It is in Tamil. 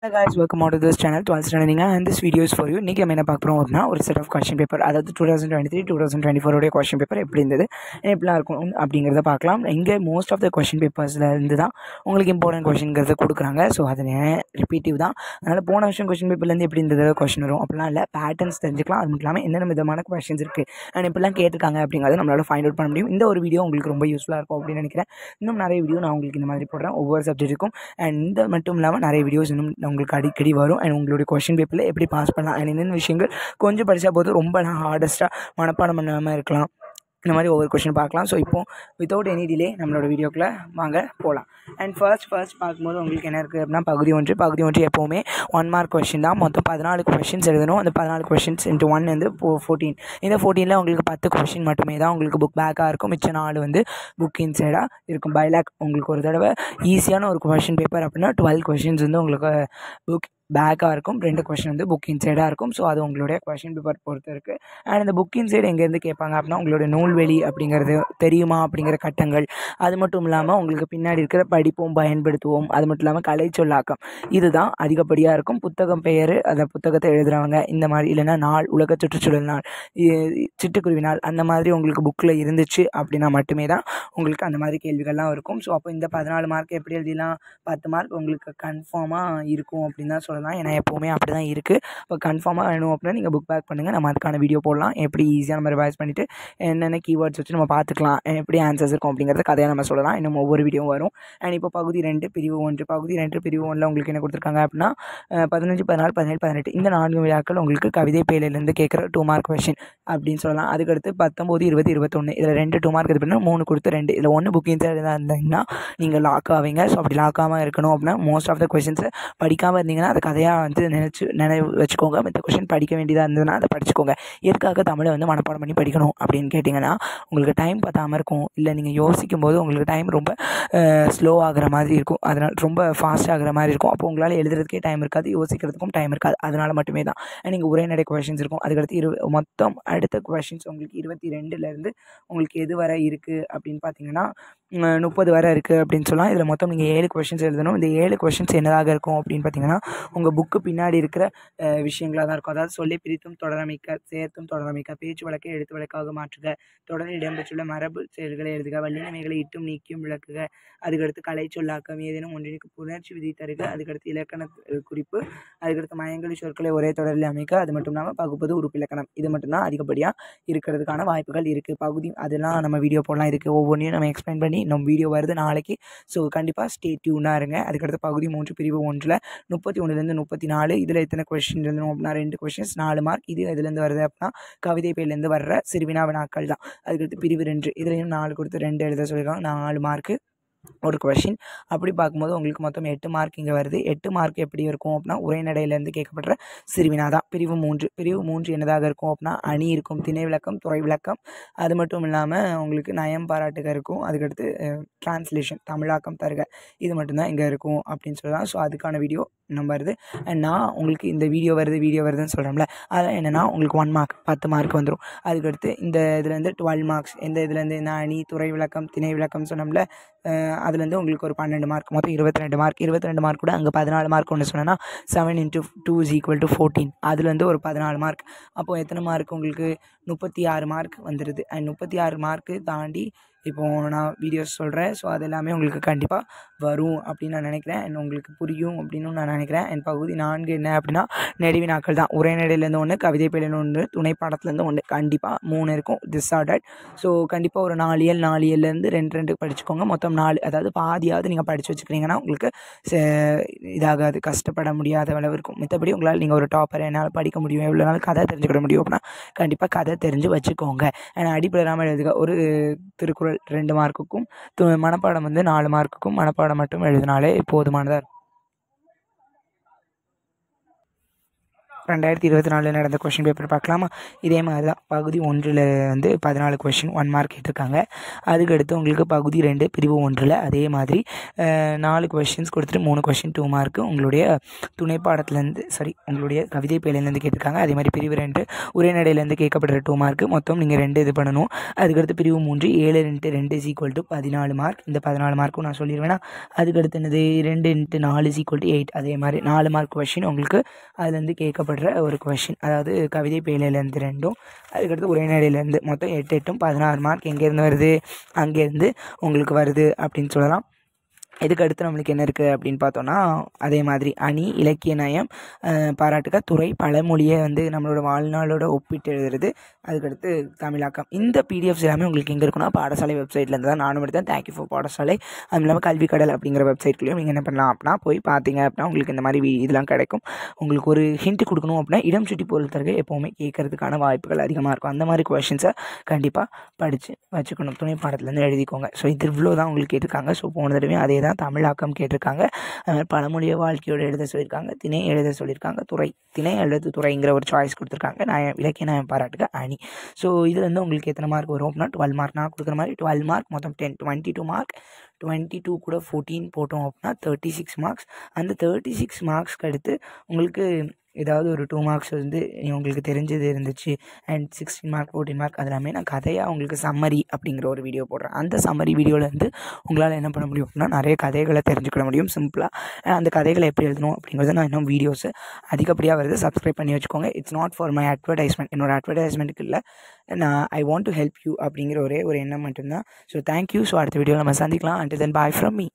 Hi guys, welcome to this channel 12th standard and this video is for you. இன்னைக்கு நம்ம என்ன பார்க்க போறோம் அப்படினா ஒரு செட் ஆஃப் क्वेश्चन பேப்பர் அதாவது 2023 2024 உடைய क्वेश्चन பேப்பர் எப்படி இருந்தது எப்படிலாம் இருக்கும் அப்படிங்கறத பார்க்கலாம். இங்க மோஸ்ட் ஆஃப் தி क्वेश्चन பேப்பர்ஸ்ல இருந்து தான் உங்களுக்கு இம்பார்ட்டன்ட் क्वेश्चनங்கறத கொடுக்குறாங்க. சோ அது ரிப்பீட்டிவ் தான். அதனால போன வருஷம் क्वेश्चन பேப்பர்ல இருந்து எப்படி இருந்தது क्वेश्चन வரும் அப்படிலாம் இல்ல, பேட்டர்ன்ஸ் தெரிஞ்சுக்கலாம். அது மட்டும் இல்லாம என்னென்ன விதமான क्वेश्चंस இருக்கு and எப்படிலாம் கேட்டிருக்காங்க அப்படிங்கறத நம்மளால ஃபைண்ட் அவுட் பண்ண முடியும். இந்த ஒரு வீடியோ உங்களுக்கு ரொம்ப யூஸ்ஃபுல்லா இருக்கும் அப்படின்னு நினைக்கிறேன். இன்னும் நிறைய வீடியோ நான் உங்களுக்கு இந்த மாதிரி போடுறேன் ஒவ்வொரு சப்ஜெக்ட்டுக்கும். and இந்த மட்டும் இல்லாம நிறைய வீடியோஸ் இன்னும் உங்களுக்கு அடிக்கடி வரும். and உங்களுடைய क्वेश्चन பேப்பர்ல எப்படி பாஸ் பண்ணலாம் and என்னென்ன விஷயங்கள் கொஞ்சம் படிச்சா போதும் ரொம்ப ஹார்டஸ்டா மனப்பாடம் பண்ணாம இருக்கலாம். இந்த மாதிரி ஒவ்வொரு क्वेश्चन பார்க்கலாம். ஸோ இப்போ வித்தவுட் எனி டிலே நம்மளோட வீடியோக்குள்ள வாங்க போகலாம். அண்ட் ஃபர்ஸ்ட் பார்க்கும்போது உங்களுக்கு என்ன இருக்குது அப்படின்னா பகுதி ஒன்று எப்போவுமே 1 மார்க் கொஷின் தான். மொத்தம் 14 கொஷின்ஸ் எழுதணும். அந்த 14 கொஷின்ஸ் இன்ட்டு 1 வந்து 14. இந்த 14ல் உங்களுக்கு 10 கொஷின் மட்டுமே தான் உங்களுக்கு புக் பேக்காக இருக்கும். மிச்ச 4 வந்து புக் இன்சைடாக இருக்கும். பைலாக் உங்களுக்கு ஒரு தடவை ஈஸியான ஒரு கொஷின் பேப்பர் அப்படின்னா 12 கொஷின்ஸ் வந்து உங்களுக்கு புக் பேக்காக இருக்கும். 2 கொஷின் வந்து புக் இன்சைடாக இருக்கும். ஸோ அது உங்களுடைய கொஷின் பேப்பர் பொறுத்து இருக்குது. அண்ட் இந்த புக் இன்சைடு எங்கேருந்து கேட்பாங்க அப்படின்னா உங்களுடைய நூல்வெளி அப்படிங்கிறது தெரியுமா அப்படிங்கிற கட்டங்கள், அது மட்டும் இல்லாமல் உங்களுக்கு பின்னாடி இருக்கிற படிப்போம் பயன்படுத்துவோம், அது மட்டும் இல்லாமல் கலை சொல்லாக்கம், இதுதான் அதிகப்படியாக இருக்கும். புத்தகம் பெயர், அந்த புத்தகத்தை எழுதுகிறவங்க, இந்த மாதிரி இல்லைன்னா நாள், உலக சுற்றுச்சூழல் நாள், சிட்டுக்குருவி நாள், அந்த மாதிரி உங்களுக்கு புக்கில் இருந்துச்சு அப்படின்னா மட்டுமே தான் உங்களுக்கு அந்த மாதிரி கேள்விகள்லாம் இருக்கும். ஸோ அப்போ இந்த 14 மார்க் எப்படி எழுதிடலாம், 10 மார்க் உங்களுக்கு கன்ஃபார்மாக இருக்கும் அப்படின்னு தான் சொல்லலாம். ஏன்னா எப்போவுமே அப்படி தான் இருக்குது. இப்போ கன்ஃபார்மாக வேணும் அப்படின்னா நீங்கள் புக் பேக் பண்ணுங்கள். நம்ம அதுக்கான வீடியோ போடலாம். எப்படி ஈஸியாக நம்ம ரிவைஸ் பண்ணிவிட்டு என்னென்ன கீவேர்ட்ஸ் வச்சு நம்ம பார்த்துக்கலாம், எப்படி ஆன்சர்ஸ் இருக்கும் அப்படிங்கிறத கதையாக நம்ம சொல்லலாம். இன்னும் ஒவ்வொரு வீடியோ வரும். அண்ட் இப்போ பகுதி 2 பிரிவு 1 உங்களுக்கு என்ன கொடுத்துருக்காங்க அப்படின்னா 15, 14, 17, 18 இந்த 4 விழாக்கள் உங்களுக்கு கவிதை பேழையிலேருந்து கேட்குற 2 மார்க் கொஷின் அப்படின்னு சொல்லலாம். அதுக்கடுத்து 19, 20, 21 இதில் 2 2 மார்க் இது பண்ணால் 3 கொடுத்து 2 இதில் 1 புக் இன்சைடு இருந்தீங்கன்னா நீங்கள் லாக் ஆவீங்க. ஸோ அப்படி லாக் ஆகாமல் இருக்கணும் அப்படின்னா மோஸ்ட் ஆஃப் த கொஷின்ஸை படிக்காமல் இருந்தீங்கன்னா அதை கதையாக வந்து நினைவு வச்சுக்கோங்க. மற்ற கொஷின் படிக்க வேண்டியதாக இருந்ததுன்னா அதை படிச்சுக்கோங்க. எதுக்காக தமிழை வந்து மனப்பாடம் பண்ணி படிக்கணும் அப்படின்னு கேட்டிங்கன்னா உங்களுக்கு டைம் பத்தாமல் இருக்கும், இல்லை நீங்கள் யோசிக்கும் போது உங்களுக்கு டைம் ரொம்ப ஸ்லோ ஆகிற மாதிரி இருக்கும், அதனால் ரொம்ப ஃபாஸ்ட் ஆகிற மாதிரி இருக்கும். அப்போ உங்களால் எழுதுறதுக்கே டைம் இருக்காது, யோசிக்கிறதுக்கும் டைம் இருக்காது. அதனால் மட்டுமே தான் நீங்கள் உரைநடை கொஷின்ஸ் இருக்கும். அதுக்கடுத்து மொத்தம் அடுத்த கொஷின்ஸ் உங்களுக்கு 22லேருந்து உங்களுக்கு எது வரை இருக்குது அப்படின்னு பார்த்தீங்கன்னா 30 வரை இருக்குது அப்படின்னு சொல்லலாம். இதில் மொத்தம் நீங்கள் 7 கொஷின்ஸ் எழுதணும். இந்த 7 கொஷின்ஸ் என்னதாக இருக்கும் அப்படின்னு பார்த்தீங்கன்னா உங்கள் புக்கு பின்னாடி இருக்கிற விஷயங்களாக தான் இருக்கும். அதாவது சொல்லி பிரித்தும் தொடரமைக்க, சேர்த்தும் தொடரமைக்க, பேச்சு வழக்கை எழுத்து வழக்காக மாற்றுக, தொடரில் இடம்பெற்றுள்ள மரபு செயல்களை எழுதுக, வல்லினமைகளை இட்டும் நீக்கியும் விளக்குக, அதுக்கடுத்து கலை சொல்லாக்கம், ஏதேனும் ஒன்றிற்கு புணர்ச்சி விதி தருக, அதுக்கடுத்து இலக்கண குறிப்பு, அதுக்கடுத்து மயங்கொலி சொற்களை ஒரே தொடரில் அமைக்க, அது மட்டும் இல்லாமல் பகுப்பது உறுப்பிலக்கணம், இது மட்டும்தான் அதிகப்படியாக இருக்கிறதுக்கான வாய்ப்புகள் இருக்குது. பகுதி அதெல்லாம் நம்ம வீடியோ போடலாம். இருக்குது ஒவ்வொன்றையும் நம்ம எக்ஸ்பிளைன் பண்ணி நம்ம வீடியோ வருது நாளைக்கு. ஸோ கண்டிப்பாக ஸ்டே டியூனாக இருங்க. அதுக்கடுத்து பகுதி 3 பிரிவு 1 31லேருந்து 34 இதில் எத்தனை கொஷின் இருந்தோம் அப்படின்னா 2 கொஷின்ஸ் 4 மார்க். இதுலேருந்து வருது அப்படின்னா கவிதை பேர்லேருந்து வர்ற சிறுவினா வினாக்கள் தான். அதுக்கடுத்து பிரிவு 2 இதுலேயும் 4 கொடுத்து 2 எழுத சொல்லியிருக்காங்க. 4 மார்க்கு ஒரு கொஷின். அப்படி பார்க்கும்போது உங்களுக்கு மொத்தம் 8 மார்க் இங்கே வருது. 8 மார்க் எப்படி இருக்கும் அப்படின்னா உரைநடையிலேருந்து கேட்கப்படுற சிறுவினா தான். பிரிவு 3 என்னதாக இருக்கும் அப்படின்னா அணி இருக்கும், திணை விளக்கம், துறை விளக்கம், அது மட்டும் இல்லாமல் உங்களுக்கு நயம் பாராட்டுக இருக்கும். அதுக்கடுத்து டிரான்ஸ்லேஷன் தமிழாக்கம் தருக, இது மட்டும்தான் இங்கே இருக்கும் அப்படின்னு சொல்லலாம். ஸோ அதுக்கான வீடியோ நம்ம வருது. அண்ட் நான் உங்களுக்கு இந்த வீடியோ வருதுன்னு சொல்கிறோம்ல, அதெல்லாம் என்னென்னா உங்களுக்கு 1 மார்க் 10 மார்க் வந்துடும். அதுக்கடுத்து இந்த இதுலேருந்து 12 மார்க்ஸ், இந்த இதுலேருந்து இந்த அணி, துறை விளக்கம், திணை விளக்கம் சொன்னோம்ல, அதுலேருந்து உங்களுக்கு ஒரு 12 மார்க், மொத்தம் 22 மார்க். 22 மார்க் கூட அங்கே 14 மார்க் ஒன்று சொன்னேன்னா 7 × 2 = 14, அதுலேருந்து ஒரு 14 மார்க். அப்போது எத்தனை மார்க் உங்களுக்கு 36 மார்க் வந்துடுது. அண்ட் 36 மார்க்கு தாண்டி இப்போது நான் வீடியோஸ் சொல்கிறேன். ஸோ அது எல்லாமே உங்களுக்கு கண்டிப்பாக வரும் அப்படின்னு நான் நினைக்கிறேன். அண்ட் உங்களுக்கு புரியும் அப்படின்னு நான் நினைக்கிறேன். அண்ட் பகுதி 4 என்ன அப்படின்னா நெடுவினாக்கள் தான். உரைநடையிலேருந்து 1, கவிதை பேழையிலேருந்து 1, துணை பாடத்துலேருந்து 1, கண்டிப்பாக 3 இருக்கும் டிஸார்டட். ஸோ கண்டிப்பாக ஒரு 4 இயல்லேருந்து 2 படிச்சுக்கோங்க. மொத்தம் 4, அதாவது பாதியாவது நீங்கள் படித்து வச்சுக்கிறீங்கன்னா உங்களுக்கு இதாகாது, கஷ்டப்பட முடியாத அளவு இருக்கும். மற்றபடி உங்களால் நீங்கள் ஒரு டாப்பர், என்னால் படிக்க முடியும், எவ்வளோ நாள் கதை தெரிஞ்சுக்கிட முடியும் அப்படின்னா கண்டிப்பாக கதை தெரிஞ்சு வச்சுக்கோங்க. அண்ட் அடிப்படையாமல் எழுதுக. ஒரு திருக்குறள் 2 மார்க்குக்கும், மனப்பாடம் வந்து 4 மார்க்குக்கும், மனப்பாடம் மட்டும் எழுதினாலே போதுமானதாக இருக்கும். 2024 நடந்த கொஷின் பேப்பர் பார்க்கலாமா? இதே மாதிரி தான் பகுதி 1ல் வந்து 14 கொஷின் 1 மார்க் கேட்டிருக்காங்க. அதுக்கடுத்து உங்களுக்கு பகுதி 2 பிரிவு 1ல் அதே மாதிரி 4 கொஷின்ஸ் கொடுத்துட்டு 3 கொஷின் 2 மார்க்கு உங்களுடைய துணைப்பாடத்துலேருந்து உங்களுடைய கவிதை பேழையிலேருந்து கேட்டிருக்காங்க. அதே மாதிரி பிரிவு 2 உரைநடையிலேருந்து கேட்கப்படுற 2 மார்க்கு மொத்தம் நீங்கள் 2 இது பண்ணணும். அதுக்கடுத்து பிரிவு 3 7 × 2 = 14 மார்க். இந்த 14 மார்க்கும் நான் சொல்லிடுவேன்னா. அதுக்கடுத்து என்னது 2 × 4 = 8. அதே மாதிரி 4 மார்க் கொஷின் உங்களுக்கு அதுலேருந்து கேட்கப்படுற ஒரு கொஷின், அதாவது கவிதை பேழையிலேருந்து 2ம் அதுக்கடுத்து உரைநடையிலேருந்து மொத்தம் 8 8 16 மார்க் எங்கேருந்து வருது, அங்கேருந்து உங்களுக்கு வருது அப்படின்னு சொல்லலாம். இதுக்கு அடுத்து நம்மளுக்கு என்ன இருக்குது அப்படின்னு பார்த்தோன்னா, அதே மாதிரி அணி, இலக்கிய நயம், பாராட்டுக, துறை, பழமொழியை வந்து நம்மளோட வாழ்நாளோட ஒப்பிட்டு எழுதுறது, அதுக்கடுத்து தமிழாக்கம். இந்த பிடிஎஃப்ஸ் எல்லாமே உங்களுக்கு எங்கே இருக்குன்னா பாடசாலை வெப்சைட்லேருந்து தான் நானும் எடுத்தேன். தேங்க்யூ ஃபார் பாடசாலை. அதுவும் இல்லாமல் கல்வி கடல் அப்படிங்கிற வெப்சைட்லேயும் நீங்கள் என்ன பண்ணலாம் அப்படின்னா போய் பார்த்தீங்க அப்படின்னா உங்களுக்கு இந்த மாதிரி இதெல்லாம் கிடைக்கும். உங்களுக்கு ஒரு ஹிண்ட் கொடுக்கணும் அப்படின்னா இடம் சுட்டி பொறுத்தவரை எப்போவுமே கேட்கறதுக்கான வாய்ப்புகள் அதிகமாக இருக்கும். அந்த மாதிரி கொஷின்ஸை கண்டிப்பாக படித்து வச்சுக்கணும். துணை பாடத்துலேருந்து எழுதிக்கோங்க. ஸோ இது இவ்வளோ தான் உங்களுக்கு கேட்டிருக்காங்க. ஸோ போன தடவை அதே தான் தமிழாக்கம் கேட்டிருக்காங்க. அதுமாதிரி பழமொழியை வாழ்க்கையோடு எழுத சொல்லியிருக்காங்க. திணை எழுத சொல்லியிருக்காங்க. துறை, திணை அல்லது துறைங்கிற ஒரு சாய்ஸ் கொடுத்துருக்காங்க. இலக்கிய நயம், பாராட்டுக, அணி. ஸோ இதில் வந்து உங்களுக்கு எத்தனை மார்க் வரும் அப்படின்னா 12 மார்க். நான் கொடுக்குற மாதிரி 12 மார்க், மொத்தம் 22 மார்க். 22 கூட 14 போட்டோம் அப்படின்னா 36 மார்க்ஸ். அந்த 36 மார்க்ஸ்க்கு அடுத்து உங்களுக்கு ஏதாவது ஒரு 2 மார்க்ஸ் வந்து உங்களுக்கு தெரிஞ்சது இருந்துச்சு. அண்ட் 16 மார்க் 14 மார்க் அதெல்லாமே நான் கதையாக உங்களுக்கு சம்மரி அப்படிங்கிற ஒரு வீடியோ போடுறேன். அந்த சம்மரி வீடியோவிலேருந்து உங்களால் என்ன பண்ண முடியும் அப்படின்னா நிறைய கதைகளை தெரிஞ்சுக்க முடியும் சிம்பிளாக. அந்த கதைகளை எப்படி எழுதணும் அப்படிங்கிறத நான் இன்னும் வீடியோஸு அதிகப்படியாக வருது. சப்ஸ்கிரைப் பண்ணி வச்சுக்கோங்க. It's not for my advertisement. என்னோட அட்வர்டைஸ்மெண்ட்டுக்கு இல்லை, நான் I want to help you அப்படிங்கிற ஒரே ஒரு எண்ணம் மட்டும்தான். So thank you. ஸோ அடுத்த வீடியோவில் நம்ம சந்திக்கலாம். Until then bye from me.